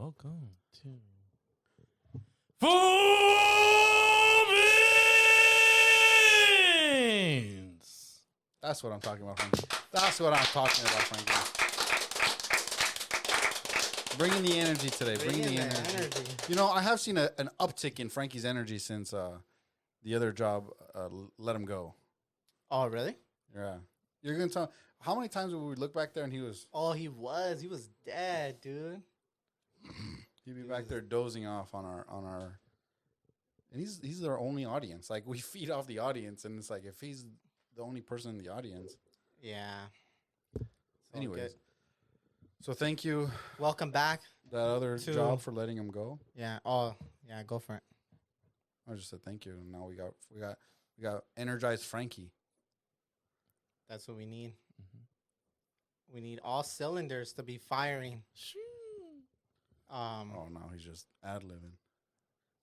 Welcome to Beans. That's what I'm talking about, Frankie. That's what I'm talking about, Frankie. Bringing the energy today. Bringing the energy. You know, I have seen an uptick in Frankie's energy since the other job let him go. Oh, really? Yeah. You're going to tell how many times would we look back there and he was... Oh, he was dead, dude. He'd be back there dozing off on our... And he's our only audience. Like, we feed off the audience, and it's like, if he's the only person in the audience... Yeah. Anyways. So thank you. Welcome back. That other job for letting him go. Yeah. Oh, yeah. Go for it. I just said thank you. And now we got energized Frankie. That's what we need. Mm-hmm. We need all cylinders to be firing. Oh no, he's just ad-libbing.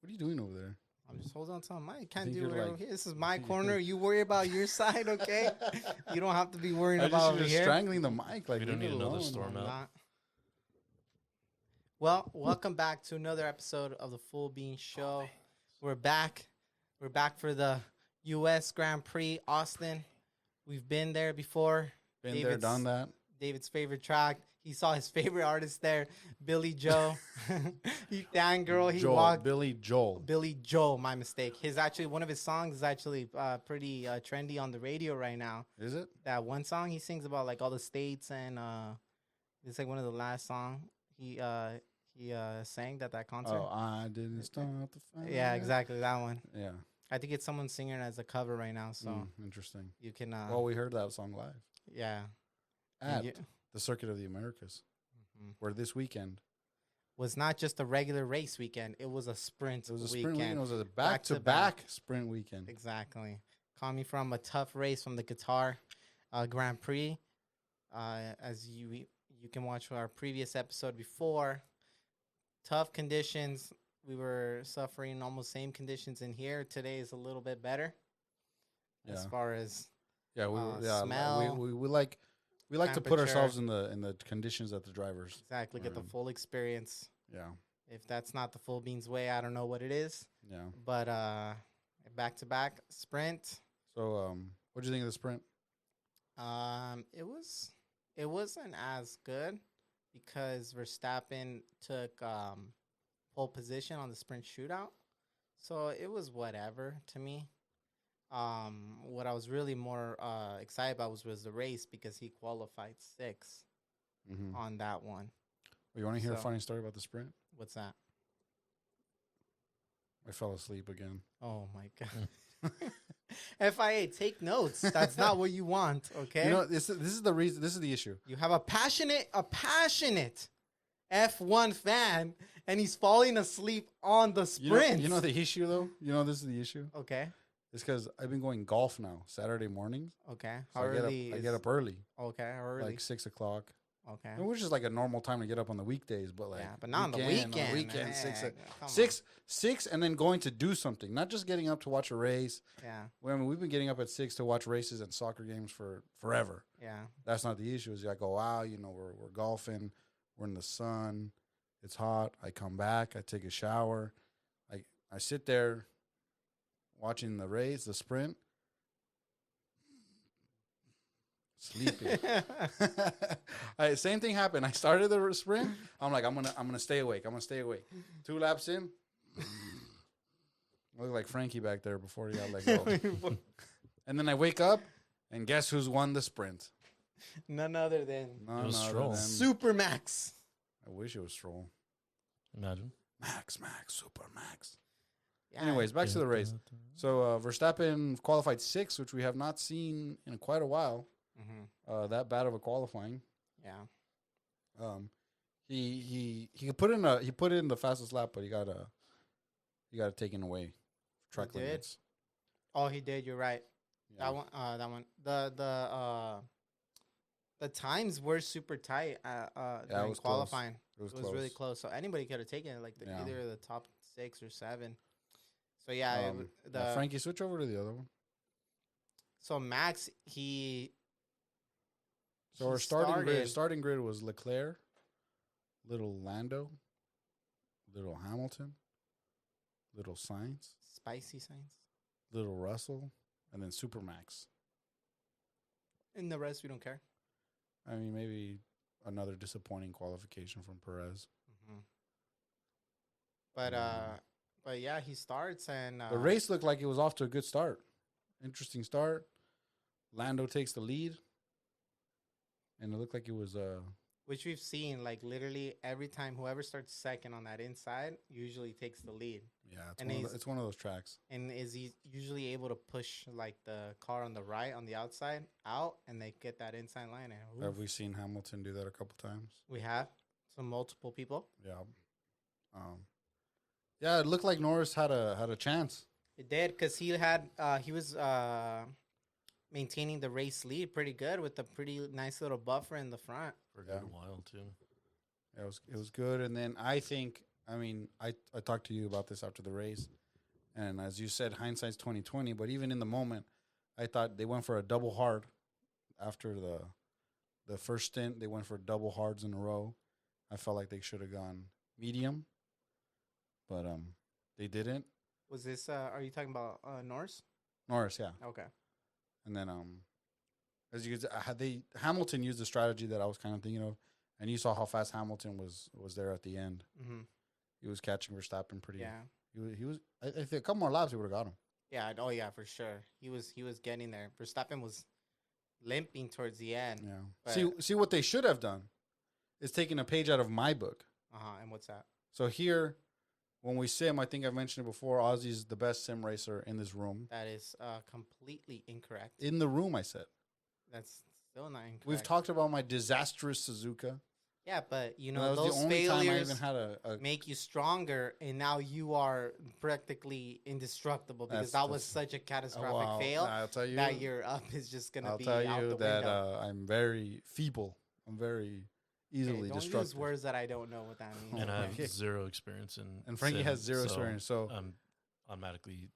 What are you doing over there? I'm just holding on to my mic. Can't think do you're whatever. like- This is my corner. You worry about your side, okay? You don't have to be worrying about over just here. strangling the mic. Like, We don't leave it need another alone. storm I'm out. not. Well, welcome back to another episode of the Full Bean Show. We're back. We're back for the U.S. Grand Prix, Austin. We've been there before. Been there, done that. David's favorite track. He saw his favorite artist there, Billy Joe. Billy Joel. Billy Joel, my mistake. One of his songs is actually pretty trendy on the radio right now. Is it? That one song he sings about like all the states, and it's like one of the last songs he sang at that concert. Oh, I didn't start the fire. Yeah, exactly, that one. Yeah. I think it's someone singing as a cover right now, so Interesting. you can. Well, we heard that song live Yeah. at you- the Circuit of the Americas, where this weekend was not just a regular race weekend; it was a sprint. it was a weekend. sprint weekend. It was a back-to-back sprint weekend. Exactly. Coming from a tough race from the Qatar Grand Prix, as you can watch our previous episode before. Tough conditions. We were suffering almost same conditions in here. Today is a little bit better, as far as Yeah, smell, we like to put ourselves in the conditions that the drivers exactly get the in. full experience. Yeah, If that's not the Full Beans way, I don't know what it is. yeah. But back to back sprint. So, what do you think of the sprint? It wasn't as good because Verstappen took pole position on the sprint shootout, so it was whatever to me. What I was really more excited about was the race because he qualified 6th on that one. You want to hear a So- funny story about the sprint? What's that? I fell asleep again. Oh my god. FIA, take notes. That's not what you want, okay? You know, this is the reason. This is the issue. You have a passionate F1 fan, and he's falling asleep on the sprint. You know the issue though. You know this is the issue. Okay. It's because I've been going golf now Saturday mornings. Okay. So How I early? get up early, Okay. How early? like 6 o'clock. Okay. Which is like a normal time to get up on the weekdays, but like Yeah, but not on the weekend. On the weekend, Man, six, and then going to do something, not just getting up to watch a race. Yeah. Well, I mean, we've been getting up at 6 to watch races and soccer games for forever. Yeah. That's not the issue. Is I go out, we're golfing, we're in the sun, it's hot. I come back, I take a shower, I sit there watching the race, the sprint. Sleeping. Same thing happened. I started the sprint. I'm like, I'm gonna stay awake. 2 laps in, I look like Frankie back there before he got let go. And then I wake up, and guess who's won the sprint? None other than None It was other Stroll. than- Super Max. I wish it was Stroll. Imagine. Max, Super Max. Yeah. Anyways, back to the race. So Verstappen qualified 6th, which we have not seen in quite a while. That bad of a qualifying. Yeah. He put in the fastest lap, but he got taken away. Track He did? limits. Oh, he did. You're right. Yeah. That one. The times were super tight it during was qualifying. Close. It was really close. So anybody could have taken it, like Yeah. either the top 6 or 7. So yeah, Frankie, switch over to the other one. So Max, So our starting grid was Leclerc, little Lando, little Hamilton, little Sainz, Spicy signs. little Russell, and then Supermax. And the rest we don't care. I mean, maybe another disappointing qualification from Perez. Mm-hmm. But yeah, he starts and The race looked like it was off to a good start. Interesting start. Lando takes the lead, and it looked like it was which we've seen like literally every time whoever starts second on that inside usually takes the lead. yeah. And One of those tracks. And is he usually able to push like the car on the right on the outside out and they get that inside line? And Have we seen Hamilton do that a couple times? we have some multiple people. Yeah. Yeah, it looked like Norris had a chance. It did because he was maintaining the race lead pretty good with a pretty nice little buffer in the front. For a good while, too. It was good. And then I talked to you about this after the race. And as you said, hindsight's 20/20. But even in the moment, I thought they went for a double hard. After the first stint, they went for double hards in a row. I felt like they should have gone medium. But they didn't. Was this, are you talking about Norris? Norris, yeah. Okay. And then as you could Hamilton used the strategy that I was kind of thinking of. And you saw how fast Hamilton was there at the end. Mm-hmm. He was catching Verstappen pretty. Yeah. He was. I think a couple more laps, he would have got him. Yeah. Oh, yeah, for sure. He was getting there. Verstappen was limping towards the end. Yeah. See what they should have done is taking a page out of my book. And what's that? So here, when we sim, I think I've mentioned it before. Ozzy's the best sim racer in this room. That is completely incorrect. In the room, I said. That's still not incorrect. We've talked about my disastrous Suzuka. Yeah, but you That know was those the only time I failures even had a make you stronger, and now you are practically indestructible because that was such a catastrophic fail. I'll tell you that your up is just gonna I'll be tell out you the that window. I'm very feeble. I'm very easily Don't destructive. use words that I don't know what that means. And I have Okay. zero experience in. And Frankie sim, has zero so experience, so I'm automatically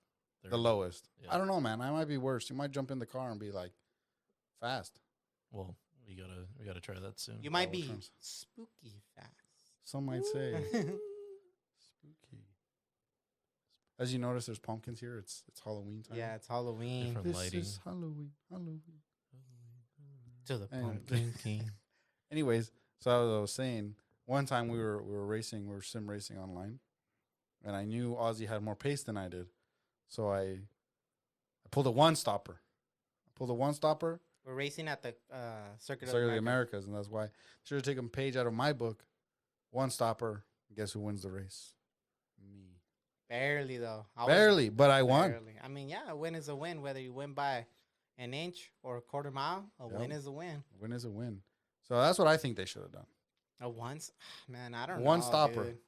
the third. lowest. Yeah. I don't know, man. I might be worse. You might jump in the car and be like fast. Well, we gotta try that soon. You might Oh, be terms. spooky fast. Some might say spooky. As you notice, there's pumpkins here. It's Halloween time. Yeah, it's Halloween. Different This lighting. is Halloween. To the Anyway. pumpkin king. Anyways, so as I was saying, one time we were racing, we were sim racing online, and I knew Ozzy had more pace than I did, so I pulled a one stopper. We're racing at the Circuit Circuit of of the America. Americas, and that's why should have taken a page out of my book. One stopper. Guess who wins the race? Me. Barely though. Barely, but I won. Barely. I mean, yeah, a win is a win. Whether you win by an inch or a quarter mile, a Yep. win is a win. A win is a win. So that's what I think they should have done. A once, man, I don't know. One stopper. Dude.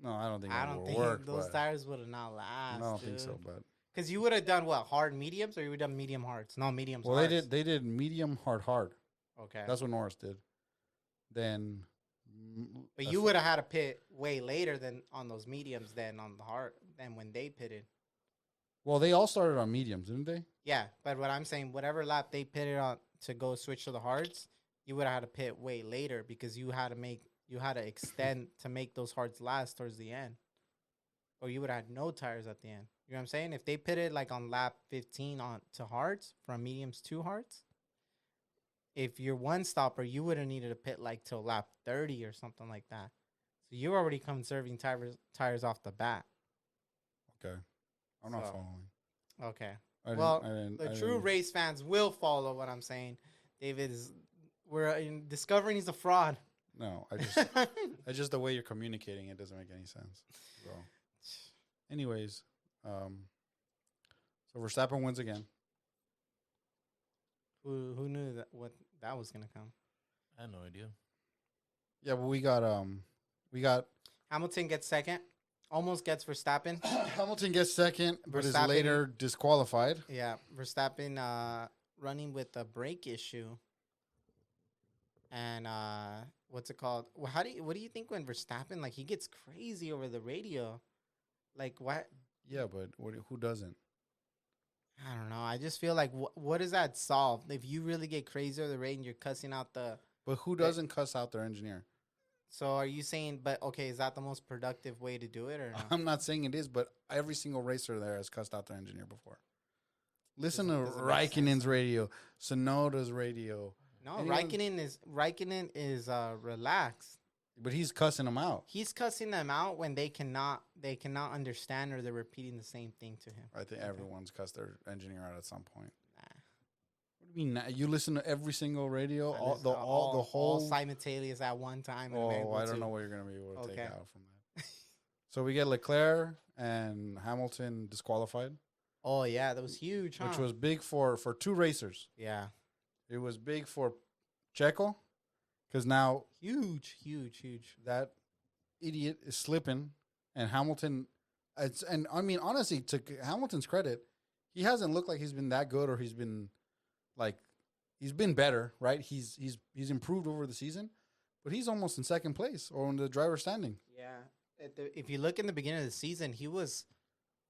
No, I don't think I it don't would think work. those but tires would have not last. I don't think so, but Because you would have done what, hard mediums, or you would have done medium hards? No, mediums. well, hards. they did medium hard. Okay, That's what Norris did. Then, but you would have had to pit way later than on those mediums than on the hard than when they pitted. well, they all started on mediums, didn't they? Yeah, but what I'm saying, whatever lap they pitted on to go switch to the hards, you would have had to pit way later because you had to extend to make those hards last towards the end, or you would have had no tires at the end. You know what I'm saying? If they pitted like on lap 15 on to hards from mediums to hards, if you're one stopper, you would have needed to pit like till lap 30 or something like that. So you're already conserving tires off the bat. Okay, I'm not So, following. Okay. I didn't- Well, I didn't- the I true didn't- race fans will follow what I'm saying. We're discovering he's a fraud. No, I just the way you're communicating it doesn't make any sense. So, anyways, so Verstappen wins again. Who knew that was gonna come? I had no idea. Yeah, but we got Hamilton gets second, almost gets Verstappen. Hamilton gets second, but is Verstappen- later disqualified. Yeah, Verstappen running with a brake issue. And what's it called? Well, what do you think when Verstappen he gets crazy over the radio? Like what? Yeah, but who doesn't? I don't know. I just feel like what does that solve? If you really get crazy over the radio and you're cussing out the But who doesn't cuss out their engineer? So are you saying? But okay, is that the most productive way to do it, or no? I'm not saying it is, but every single racer there has cussed out their engineer before. Listen to Does it make sense, Raikkonen's though? radio, Sonoda's radio, No, anyone- Raikkonen is relaxed. but he's cussing them out. He's cussing them out when they cannot understand, or they're repeating the same thing to him. I think Okay. everyone's cussed their engineer out at some point. Nah. What do you mean? You listen to every single radio, I all listen the to all the whole. simultaneous at one time. And I'm Oh, able I don't to- know what you're gonna be able to take Okay. out from that. So we get Leclerc and Hamilton disqualified, Oh yeah, that was huge, huh? which was big for two racers. yeah, It was big for Checo because now huge. that idiot is slipping, and Hamilton. And I mean, honestly, to Hamilton's credit, he hasn't looked like he's been that good, or he's been better, right? He's improved over the season, but he's almost in second place or in the driver's standing. Yeah, if you look in the beginning of the season,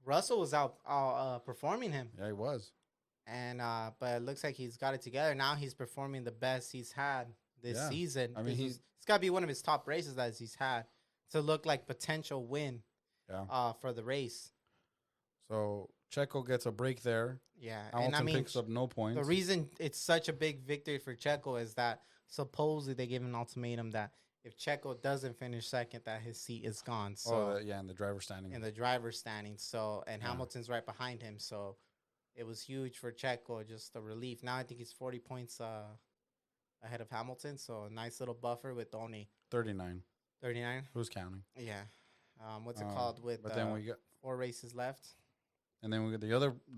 Russell was out performing him, Yeah, he was. and but it looks like he's got it together now. He's performing the best he's had this Yeah. season. I mean, it's got to be one of his top races that he's had to look like potential win. Yeah. For the race. So Checo gets a break there. Yeah, Hamilton and I mean, picks up no points. the reason it's such a big victory for Checo is that supposedly they gave an ultimatum that if Checo doesn't finish second, that his seat is gone. So in the driver's standing. in the driver's standing, so and Yeah. Hamilton's right behind him, so it was huge for Checo, just a relief. Now I think he's 40 points ahead of Hamilton, so a nice little buffer with only 39. 39. Who's counting? Yeah, what's it called with But then we got 4 races left? and then we got the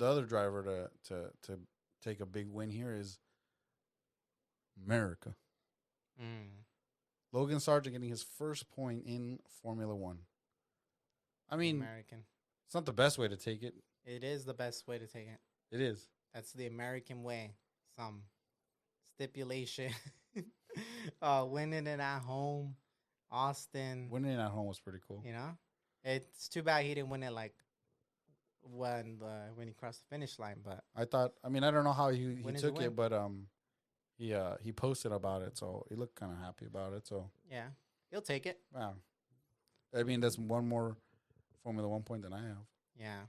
other driver to take a big win here is America. Logan Sargent getting his first point in Formula One. I mean, American. it's not the best way to take it. It is the best way to take it. It is. That's the American way. Some stipulation. Winning it at home. Austin. Winning it at home was pretty cool. You know? It's too bad he didn't win it like when he crossed the finish line, but I don't know how he Win is took a win. it, but he posted about it, so he looked kind of happy about it. So yeah, he'll take it. wow, I mean that's one more Formula One point than I have. Yeah.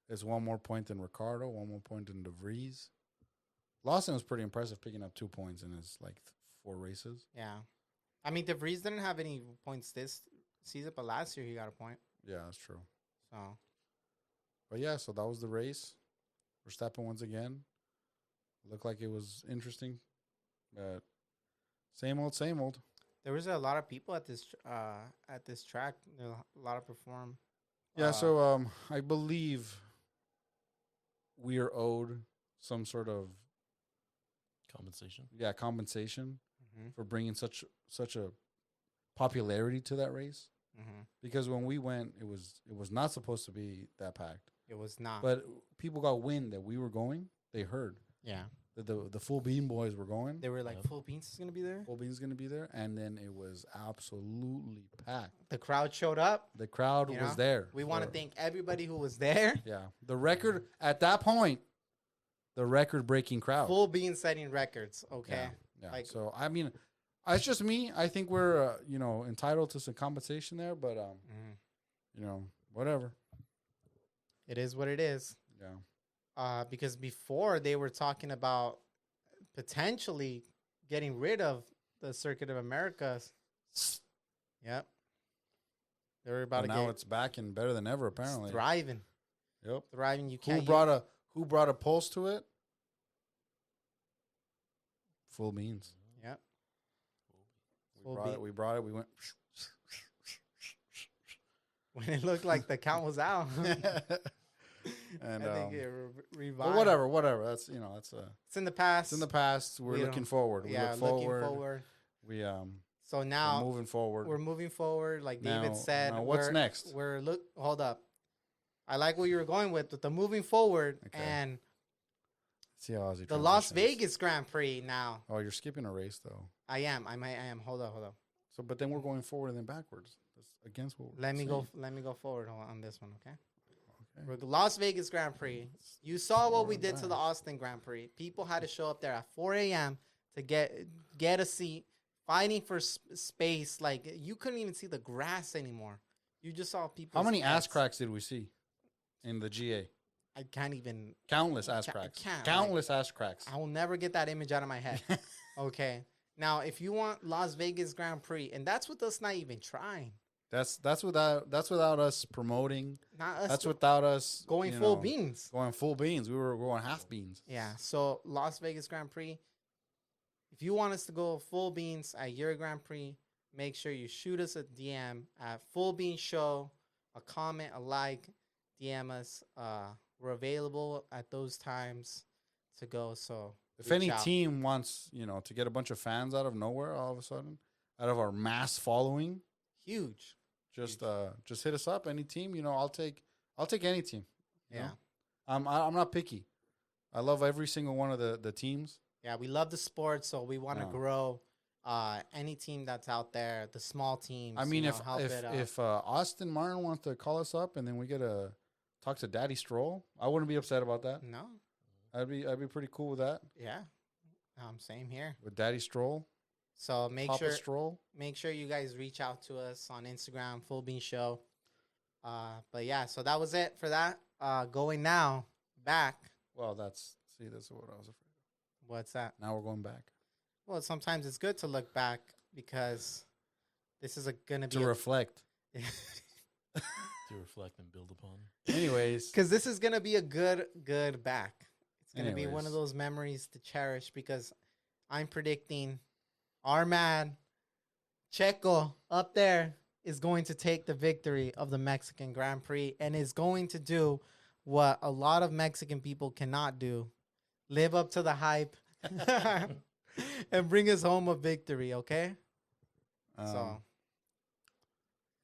It's one more point than Ricardo, one more point than De Vries. Lawson was pretty impressive picking up 2 points in his 4 races. Yeah. I mean, De Vries didn't have any points this season, but last year he got a point. Yeah, that's true. So But yeah, so that was the race. Verstappen once again. Looked like it was interesting, but same old, same old. there was a lot of people at this track. There were a lot of perform. Yeah, so I believe we are owed some sort of Compensation. compensation Mm-hmm. for bringing such a popularity to that race. Mm-hmm. Because when we went, it was not supposed to be that packed. It was not. But people got wind that we were going. They heard yeah, that the Full Bean boys were going. they were like, Yep. Full Beans is gonna be there. Full Bean's going to be there. And then it was absolutely packed. The crowd showed up. The crowd You was know, there. We want to for- thank everybody who was there. Yeah. The record, at that point, the record-breaking crowd. Full Bean setting records. Okay. Yeah. Yeah. Like- So, I mean, it's just me. I think we're, entitled to some compensation there. But, whatever. It is what it is. Yeah. Because before they were talking about potentially getting rid of the Circuit of Americas. Yep. They were about But to now get it's back and better than ever, apparently. it's thriving. Yep. Thriving. You Who can't. brought a pulse to it? Full Beans. Yep. We Full brought Bean. it. We brought it. We went. When it looked like the count was out. And I think it revived. but whatever. That's It's in the past. it's in the past. We're We looking don't- forward. We yeah, look looking forward. forward. We So we're now moving forward. we're moving forward. Like Now- David said. now what's we're- next? Hold up. I like what you were going with the moving forward Okay. and See how Ozzy the Las transitions. Vegas Grand Prix now. Oh, you're skipping a race though. I am. Hold up. So, but then we're going forward and then backwards. That's against what. We're Let me saying. go forward on this one, okay? Okay. We're Las Vegas Grand Prix. You saw what we Forward did to the back. Austin Grand Prix. People had to show up there at 4 a.m. to get a seat fighting for space. Like you couldn't even see the grass anymore. You just saw people. How many ass cracks did we see in the GA? I can't even. Countless ass I cracks. can't, Countless ass cracks. I will never get that image out of my head. Okay. Now, if you want Las Vegas Grand Prix, and that's with us not even trying. That's without us promoting. Not us. That's without us going full beans. Going full beans. We were going half beans. Yeah. So Las Vegas Grand Prix. If you want us to go full beans at your Grand Prix, make sure you shoot us a DM at Full Bean Show, a comment, a like, DM us. We're available at those times to go. So if any team wants, to get a bunch of fans out of nowhere, all of a sudden, out of our mass following, huge. Just hit us up. Any team, I'll take any team. Yeah. I'm not picky. I love every single one of the teams. Yeah, we love the sport, so we want to grow any team that's out there, the small teams. I mean, if Austin Martin wants to call us up and then we get to talk to Daddy Stroll, I wouldn't be upset about that. No, I'd be pretty cool with that. Yeah, same here with Daddy Stroll. So make Papa sure you guys reach out to us on Instagram, Full Bean Show. But yeah, so that was it for that. Going now back. Well, this is what I was afraid of. What's that? Now we're going back. Well, sometimes it's good to look back because this is going to be to reflect. To reflect and build upon. Anyways, because this is going to be a good back. It's going to be one of those memories to cherish because I'm predicting our man Checo up there is going to take the victory of the Mexican Grand Prix and is going to do what a lot of Mexican people cannot do. Live up to the hype and bring us home a victory, okay?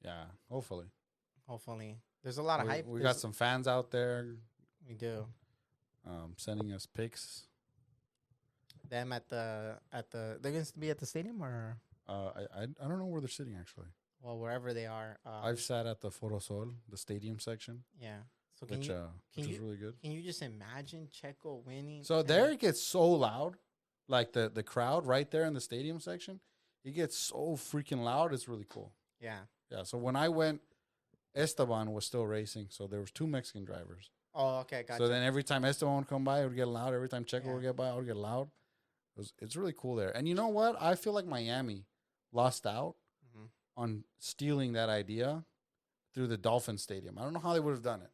Yeah, hopefully. There's a lot of hype. We got some fans out there. We do. Sending us pics. Them they're going to be at the stadium or? I don't know where they're sitting actually. Well, wherever they are. I've sat at the Foro Sol, the stadium section. Yeah. So which is really good. Can you just imagine Checo winning? So there it gets so loud, like the crowd right there in the stadium section, it gets so freaking loud. It's really cool. Yeah. Yeah. So when I went, Esteban was still racing. So there was 2 Mexican drivers. Oh, okay, gotcha. So then every time Esteban would come by, it would get loud. Every time Checo would get by, it would get loud. It's really cool there. And you know what? I feel like Miami lost out on stealing that idea through the Dolphin Stadium. I don't know how they would have done it.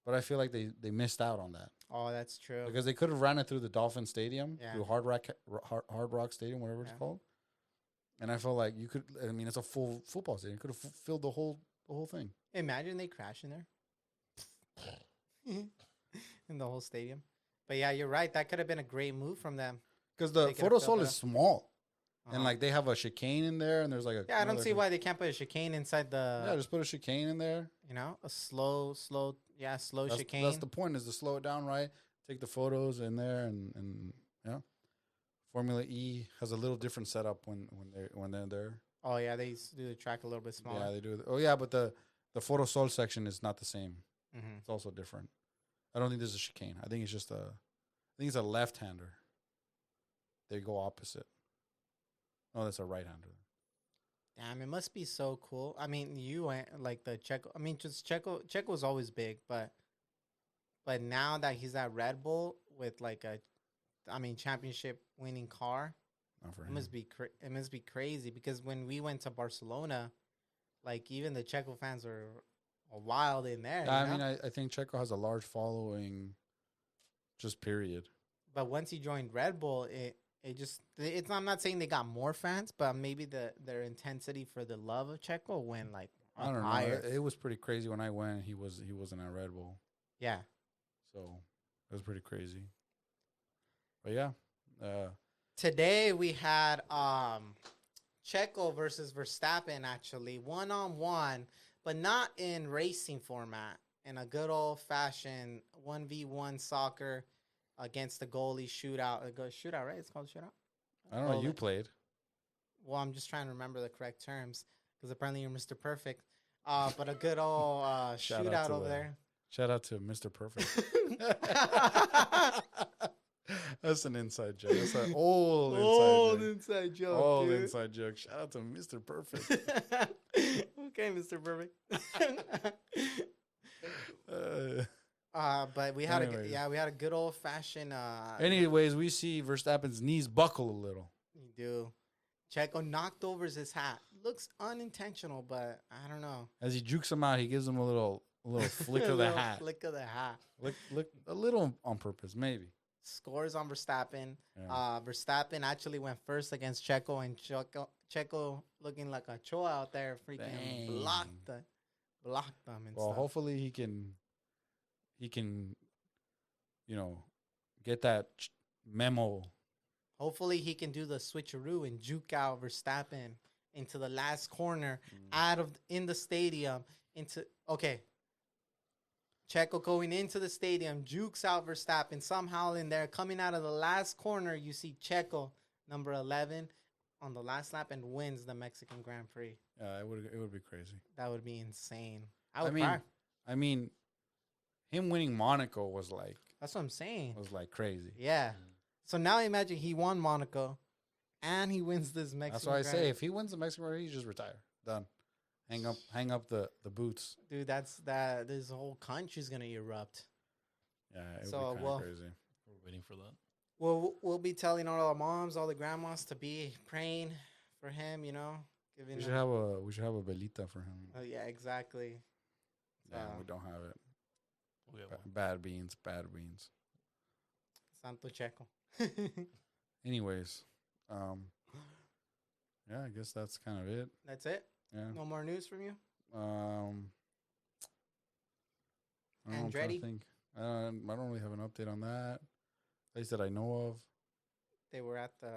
But I feel like they missed out on that. Oh, that's true. Because they could have ran it through the Dolphin Stadium, through Hard Rock Stadium, whatever it's called. And I felt like you could. I mean, it's a full football stadium. You could have filled the whole thing. Imagine they crash in there, in the whole stadium. But yeah, you're right. That could have been a great move from them. Because the Foro Sol is small, and like they have a chicane in there, and there's like a. Yeah, I don't see why they can't put a chicane inside the. Yeah, just put a chicane in there. A slow chicane. That's the point, is to slow it down, right? Take the photos in there, and yeah. Formula E has a little different setup when they're there. Oh yeah, they used to do the track a little bit smaller. Yeah, they do. Oh yeah, but the Foro Sol section is not the same. Mm-hmm. It's also different. I don't think there's a chicane. I think it's just a left-hander. They go opposite. Oh, that's a right-hander. Damn, it must be so cool. I mean, you went like the Checo. I mean, just Checo was always big, but now that he's at Red Bull with like championship winning car, it must be crazy. Because when we went to Barcelona, like even the Checo fans were wild in there. I mean, I think Checo has a large following, just period. But once he joined Red Bull, I'm not saying they got more fans, but maybe their intensity for the love of Checo went like I don't know. It was pretty crazy when I went. He wasn't at Red Bull. Yeah. So it was pretty crazy. But yeah. Today we had Checo versus Verstappen, actually 1-on-1, but not in racing format, in a good old fashioned 1v1 soccer against the goalie shootout. Shootout, right? It's called shootout. I don't know. You played. Well, I'm just trying to remember the correct terms because apparently you're Mr. Perfect. But a good old shootout over there. Shout out to Mr. Perfect. That's an inside joke. That's an old inside joke, old dude. inside joke. Shout out to Mr. Perfect. Okay, Mr. Perfect. But we had Anyways. we had a good old fashioned. Anyways, we see Verstappen's knees buckle a little. You do. Checo knocked over his hat. Looks unintentional, but I don't know. As he jukes him out, he gives him a little flick of the Little hat. Flick of the hat. Look a little on purpose, maybe. Scores on Verstappen. Yeah. Verstappen actually went first against Checo, and Checo looking like a choa out there, freaking Dang. blocked them and Well, stuff. hopefully he can, get that memo. Hopefully he can do the switcheroo and juke out Verstappen into the last corner in the stadium Checo going into the stadium, jukes out Verstappen somehow in there. Coming out of the last corner, you see Checo, number 11, on the last lap and wins the Mexican Grand Prix. Yeah, it would be crazy. That would be insane. I would cry. I mean, him winning Monaco was like That's what I'm saying. crazy. Yeah. So now imagine he won Monaco and he wins this Mexican That's why I Grand say if he wins the Mexican Grand Prix, he just retire. Done. Hang up the boots. Dude, this whole country's gonna erupt. Yeah, it So, would be kind of crazy. We're waiting for that. We'll be telling all our moms, all the grandmas to be praying for him, giving We him, should have a velita for him. oh yeah, exactly. Yeah, we don't have it. We have one. Bad beans. Santo Checo. Anyways, yeah, I guess that's kind of it. That's it. Yeah. No more news from you. I don't know, I'm trying to Andretti? think. I don't really have an update on that. At least that I know of. They were at the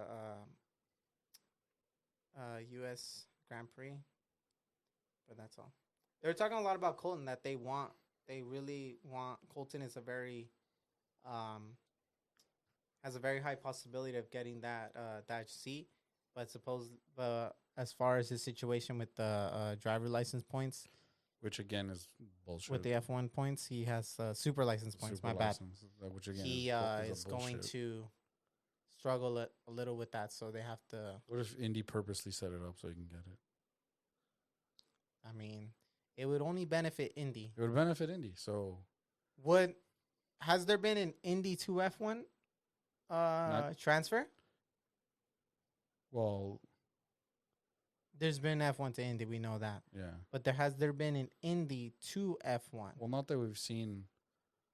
U.S. Grand Prix, but that's all. They were talking a lot about Colton, that they really want Colton is has a very high possibility of getting that seat, but as far as his situation with the driver license points, Which again is bullshit. with the F1 points, he has super license points. Super My bad. license, which again He is is going bullshit. to struggle a little with that, so they have to. What if Indy purposely set it up so he can get it? I mean, it would only benefit Indy. It would benefit Indy. So Has there been an Indy to F1 transfer? well, There's been F1 to Indy, we know that. yeah. But has there been an Indy to F1? Well, not that we've seen.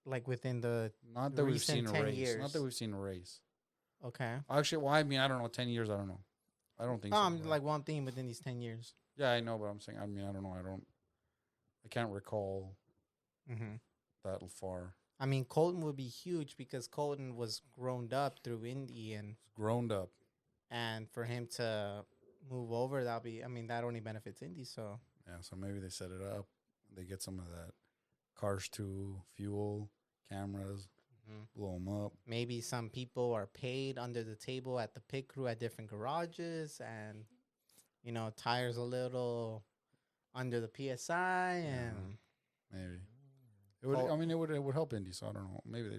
Like within the Not that we've recent seen a 10 race. years. Not that we've seen a race. okay. Actually, well, I mean, I don't know. 10 years, I don't know. I don't think No, so. I'm but- like one thing within these 10 years. Yeah, I know, but I'm saying. I mean, I don't know. I can't recall Mm-hmm. that far. I mean, Colton would be huge because Colton was grown up through Indy, and Grown up. for him to move over, that only benefits Indy. So Yeah, so maybe they set it up. They get some of that Cars 2 fuel, cameras, blow them up. maybe some people are paid under the table at the pit crew at different garages, and tires a little under the PSI, and Maybe. It would. I mean, it would help Indy. So I don't know. Maybe they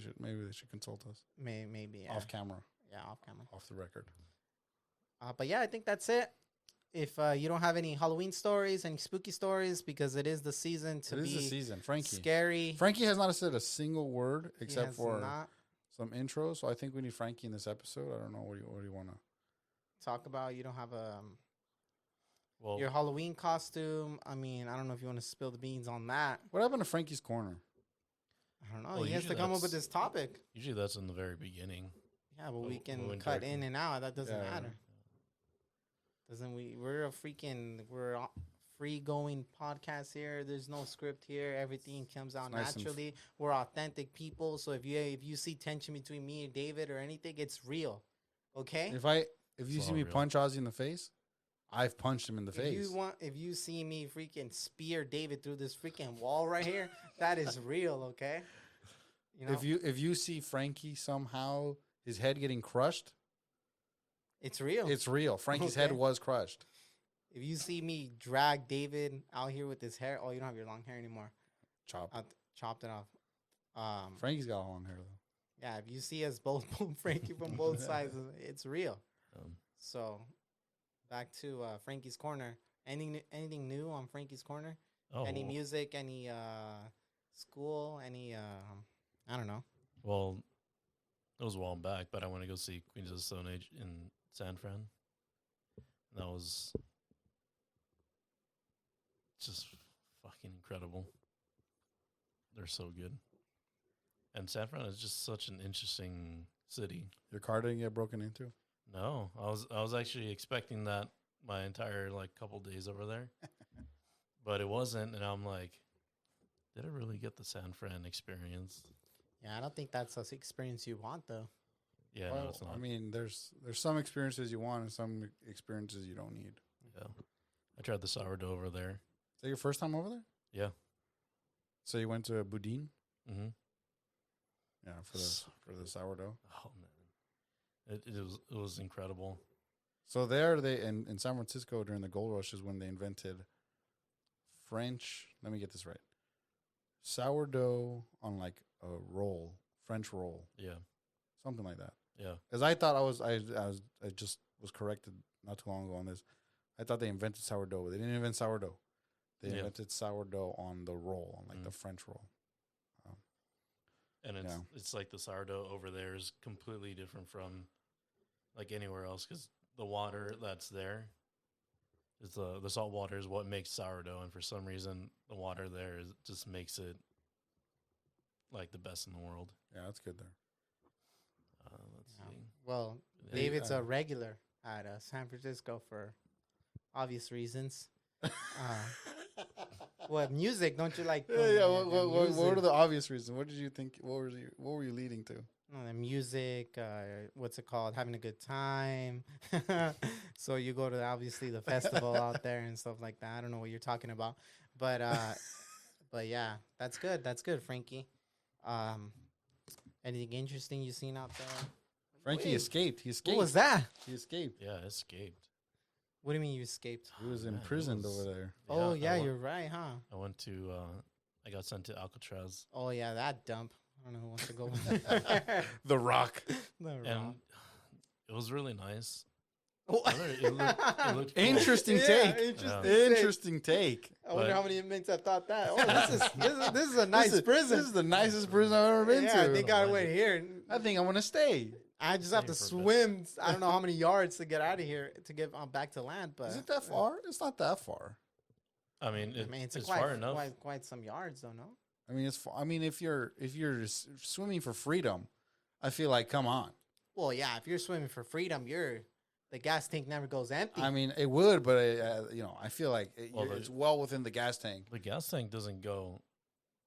should consult us maybe off camera, off camera. off the record. But yeah, I think that's it. If you don't have any Halloween stories, any spooky stories, because it is the season to It be is the season. Frankie. scary. Frankie has not said a single word He except has for not some intros. So I think we need Frankie in this episode. I don't know. What do you want to? talk about. You don't have Well, your Halloween costume. I mean, I don't know if you want to spill the beans on that. What happened to Frankie's corner? I don't know. Well, he has to usually come up with that's- this topic. usually that's in the very beginning. Yeah, but we can Moving cut directly. in and out. That doesn't Yeah. matter. We're a free going podcast here. There's no script here. Everything comes out It's nice and naturally. We're authentic people. So if you see tension between me and David or anything, it's real. Okay? If you It's see all me real. punch Ozzy in the face, I've punched him in the face. If you see me freaking spear David through this freaking wall right here, that is real, okay? If you see Frankie somehow his head getting crushed, it's real. it's real. Frankie's head Okay. was crushed. If you see me drag David out here with his hair, you don't have your long hair anymore. Chop. I chopped it off. Frankie's got long hair though. Yeah, if you see us both boom Frankie from both sides, it's real. Um, So back to Frankie's Corner. Anything new on Frankie's Corner? oh, Any music? Any school? Any I don't know. well, it was a while back, but I went to go see Queens of the Stone Age in San Fran. That was just fucking incredible. They're so good. And San Fran is just such an interesting city. Your car didn't get broken into? No, I was actually expecting that my entire like couple days over there, but it wasn't, and I'm like, did I really get the San Fran experience? Yeah, I don't think that's the experience you want though. Yeah, Well, no, it's not. I mean, there's some experiences you want and some experiences you don't need. Yeah, I tried the sourdough over there. Is that your first time over there? Yeah. So you went to Boudin? Mm-hmm. Yeah, for So the sourdough. Oh man, it was incredible. So there they in San Francisco during the gold rush is when they invented French. Let me get this right. Sourdough on like a roll, French roll, Yeah, something like that. yeah. Because I thought I just was corrected not too long ago on this. I thought they invented sourdough. They didn't invent sourdough. They Yeah. invented sourdough on the roll, on like the Mm. French roll. And Yeah. it's like the sourdough over there is completely different from like anywhere else because the water that's there is the salt water is what makes sourdough, and for some reason the water there just makes it like the best in the world. Yeah, that's good there. Let's Yeah. see. Well, Yeah. David's a regular at San Francisco for obvious reasons. What music? Don't you like? Yeah. the What music? are the obvious reasons? What did you think? What were you leading to? The music, what's it called? Having a good time. So you go to obviously the festival out there and stuff like that. I don't know what you're talking about, but but yeah, that's good. That's good, Frankie. Anything interesting you seen out there? Frankie Wait, escaped. He escaped. What was that? He escaped. Yeah, it escaped. What do you mean you escaped? He was Man, it imprisoned was- over there. Oh yeah, I went- you're right, huh? I went to. I got sent to Alcatraz, Oh yeah, that dump. I don't know who wants to go. The Rock. The and Rock. it was really nice. What? It looked cool. Interesting Yeah, take. interesting Yeah. take. Interesting take. I wonder But- how many inmates have thought that. Oh, this is a nice prison. This is the nicest prison I've ever been Yeah, to. they got away here. I think I'm gonna stay. I just have to Stay for a bit. swim. I don't know how many yards to get out of here to get back to land. But Is it that far? It's not that far. I mean, I mean, it's it's quite, far enough. quite some yards, though. No. I mean, I mean, if you're swimming for freedom, I feel like come on. Well, yeah. If you're swimming for freedom, the gas tank never goes empty. I mean, it would, but I feel like Well, it's well within the gas tank. The gas tank doesn't go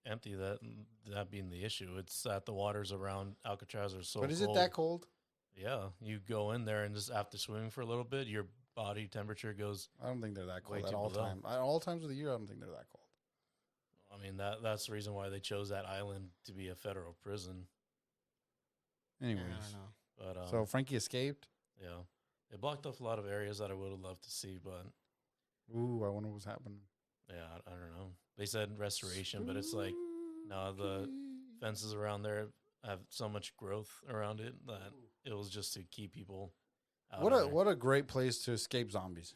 empty. That being the issue, it's that the waters around Alcatraz are so. But is it cold. that cold? Yeah, you go in there and just after swimming for a little bit, your body temperature goes. I don't think they're that Way cold at too all below. times. At all times of the year, I don't think they're that cold. I mean, that's the reason why they chose that island to be a federal prison. I Anyways, don't know. But so Frankie escaped. yeah, it blocked off a lot of areas that I would have loved to see, but Ooh, I wonder what's happening. yeah, I don't know. They said restoration, but it's like no, the fences around there have so much growth around it that it was just to keep people out. What of a there. what a great place to escape zombies.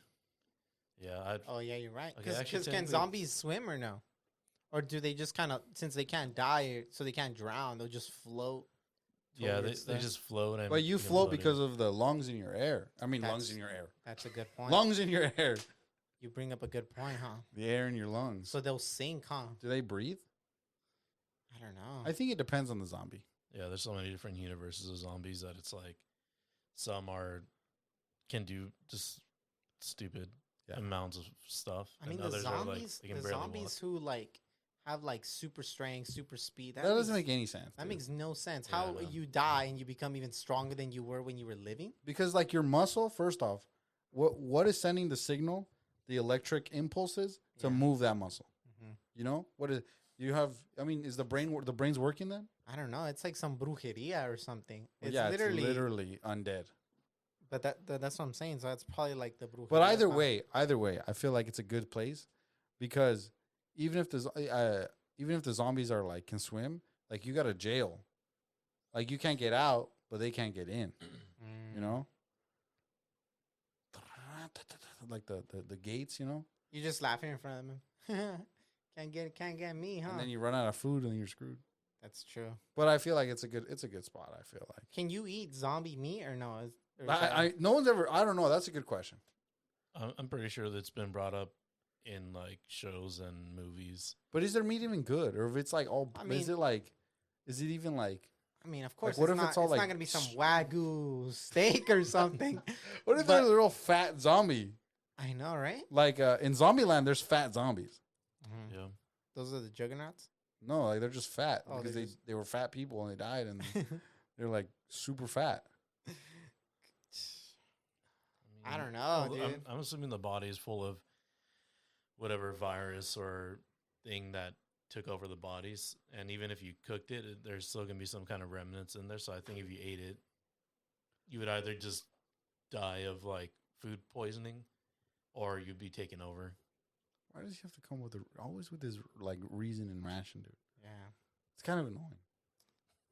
Yeah, Oh yeah, you're right. Okay, Because actually, can technically- zombies swim or no? Or do they just kind of, since they can't die, so they can't drown, they'll just float? yeah, they towards the- just float. And But you get float floated. because of the lungs in your air. I mean, lungs That's- in your air. That's a good point. Lungs in your air. You bring up a good point, huh? The air in your lungs. So they'll sink, huh? Do they breathe? I don't know. I think it depends on the zombie. Yeah, there's so many different universes of zombies that it's like some can do just stupid Yeah. amounts of stuff. I mean, and the others zombies, are like they can the barely zombies walk. who like have like super strength, super speed. That doesn't make any sense. That dude. makes no sense. Yeah, How no. you die and you become even stronger than you were when you were living? Because like your muscle, first off, what is sending the signal, the electric impulses to Yeah. move that muscle? Mhm. You know what is you have? I mean, is the brain's working then? I don't know. It's like some brujeria or something. It's Yeah, literally, it's literally undead. But that's what I'm saying. So that's probably like the brujeria. But either part. way, I feel like it's a good place because even if the zombies are like can swim, like you got a jail. Like you can't get out, but they can't get in. You know, like the gates. You know, You just laughing in front of them. Can't get me, huh? and then you run out of food and you're screwed. That's true. But I feel like it's a good spot. I feel like Can you eat zombie meat or no? Or is that- I no one's ever. I don't know. That's a good question. I'm pretty sure that's been brought up in like shows and movies. But is their meat even good, or if it's like all? I mean- is it like? Is it even like? I mean, of course, what it's if it's not, all it's like not gonna be some wagyu steak or something. What if But- there's a real fat zombie? I know, right? Like in Zombieland, there's fat zombies. Yeah. Those are the juggernauts. No, like they're just fat Oh, because they're they were fat people and they died and they're like super fat. I don't know, Well, dude. I'm assuming the body is full of whatever virus or thing that took over the bodies, and even if you cooked it, there's still gonna be some kind of remnants in there. So I think if you ate it, you would either just die of like food poisoning, or you'd be taken over. Why does he have to come with always with his like reason and ration, dude? Yeah, It's kind of annoying.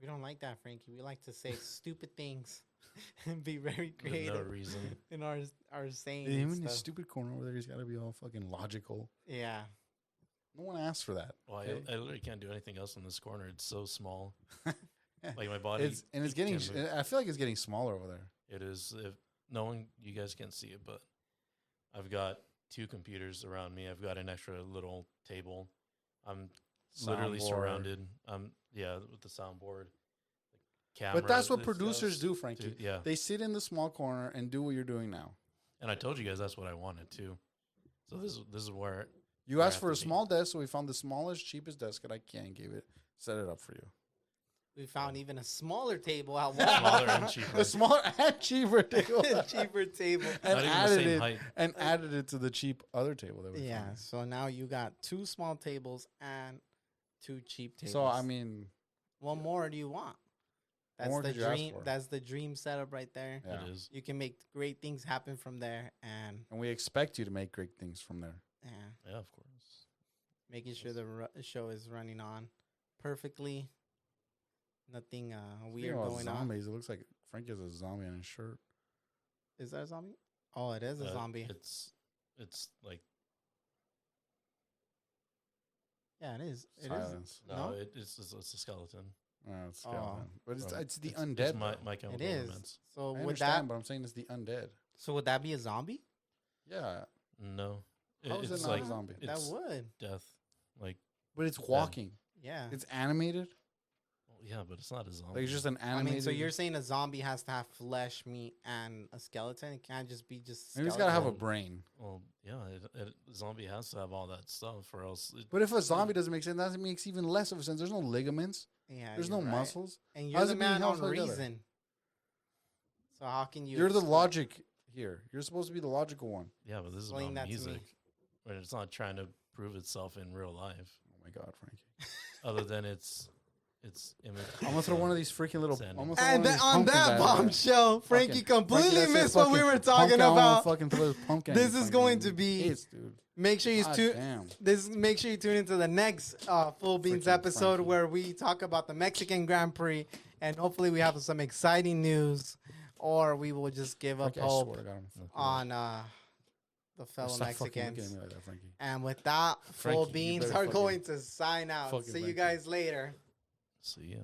we don't like that, Frankie. We like to say stupid things and be very With no creative reason. in our saying. Him and in his stuff. stupid corner over there, he's got to be all fucking logical. Yeah, No one asked for that. Well, okay? I literally can't do anything else in this corner. It's so small. Like my body. It's getting. can't move. I feel like it's getting smaller over there. It is. If no one, you guys can't see it, but I've got 2 computers around me. I've got an extra little table. I'm literally Soundboard. surrounded. Yeah, with the soundboard, camera. But that's what this producers stuff. do, Frankie. Yeah, They sit in the small corner and do what you're doing now. and I told you guys that's what I wanted too. So this is where You I asked have for to a be. small desk, so we found the smallest, cheapest desk that I can give it. Set it up for you. we found even a smaller table at smaller and Walmart. cheaper. A smaller and cheaper table. Cheaper table. and Not even the added same it height. and added it to the cheap other table that we Yeah, found. so now you got 2 small tables and 2 cheap tables. So I mean, what more do you want? What That's more the could you ask dream. for? That's the dream setup right there. yeah. It is. You can make great things happen from there, and And we expect you to make great things from there. yeah, Yeah, of course. making sure the show is running on perfectly. Nothing Speaking weird about going on. zombies, it looks like Frank has a zombie on his shirt. Is that a zombie? Oh, it is a zombie. It's like Yeah, it is. It is. Silence. no, No? it's a skeleton. It's skeleton. But Bro, it's the It's undead. my though. my It chemical is. elements. So I would understand, that? but I'm saying it's the undead. So would that be a zombie? Yeah, No, how is it it's not like a zombie? That it's would. death. Like But it's walking. Yeah. It's animated. well, yeah, but it's not a zombie. Like it's just an I animated. mean, so you're saying a zombie has to have flesh, meat, and a skeleton? It can't just be just. maybe it's got to have a skeleton. brain. well, yeah, zombie has to have all that stuff, or else. But if a zombie doesn't make sense, that makes even less of a sense. There's no ligaments. Yeah. There's you're no right. muscles. And you're How's the it being man held on together? reason. So how can you? You're the explain- logic here. You're supposed to be the logical one. Yeah, but this is Explain about that to me. music, but it's not trying to prove itself in real life. Oh my god, Frankie! Other than it's image. I'm gonna throw one of these freaking little. Sanding. I'm gonna throw And one of these on pumpkins that at her. bombshell, Frankie Fucking- completely Frankie, that's missed a what we fucking were talking pumpkin. I wanna about. fucking throw this pumpkin. This is Fucking going to be- idiots, dude. Make sure you God tune. damn. Make sure you tune into the next Full Beans Freaking episode Frankie. where we talk about the Mexican Grand Prix, and hopefully we have some exciting news, or we will just give up Frankie, I hope swear to God, I'm on the fellow Stop fucking looking at Mexicans. me like that, Frankie. And with that, Full Frankie, you Beans better are fucking- going to sign out. fucking See you Frankie. guys later. See ya.